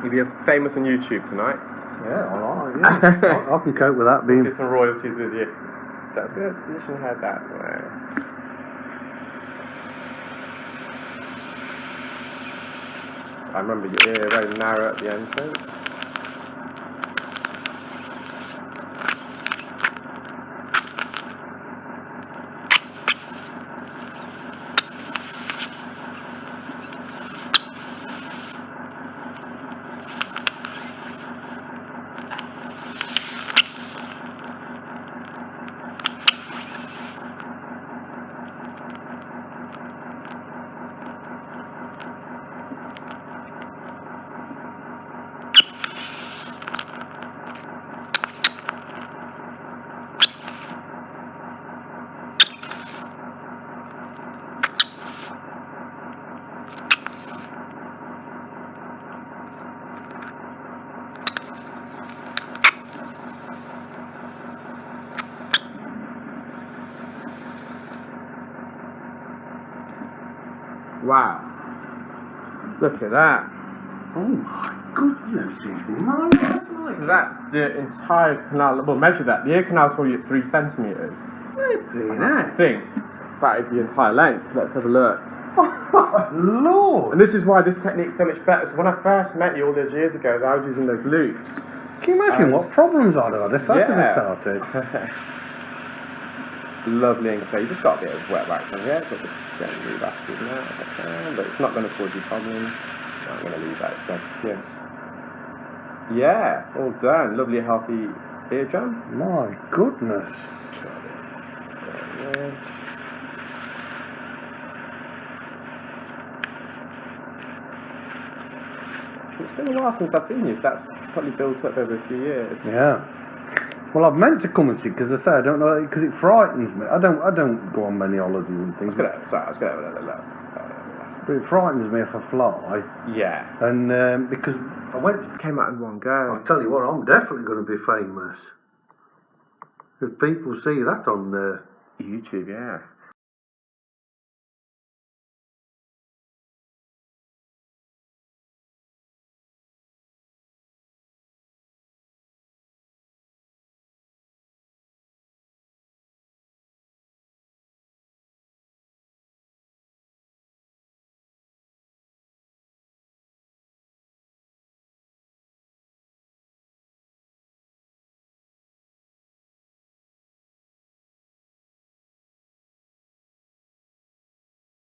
You'll be famous on YouTube tonight. Yeah, alright, yeah. I can cope with that being... Get some royalties with you. So that's good. Position head that way. I remember your ear very narrow at the entrance. Wow. Look at that. Oh my goodness, it's marvellous. So that's the entire canal. Well, measure that. The ear canal is probably at 3 centimetres. I think that is the entire length. Let's have a look. Oh, Lord. And this is why this technique's so much better. So when I first met you all those years ago, I was using those loops. Can you imagine what problems I'd had if that had started? Lovely and clear. You just got a bit of wet wax on here, so just gently basket that if I can, but it's not going to cause you problems. I'm going to leave that as dead skin. Yeah, all done. Lovely healthy eardrum. My goodness. It's been a while since I've seen you, so that's probably built up over a few years. Yeah. Well, I've meant to come and see because I say I don't know because it frightens me. I don't go on many holidays and things. I was going to have a look. But it frightens me if I fly. Yeah. And because I Came out in one go. I'll tell you what, I'm definitely going to be famous. If people see that on YouTube, yeah.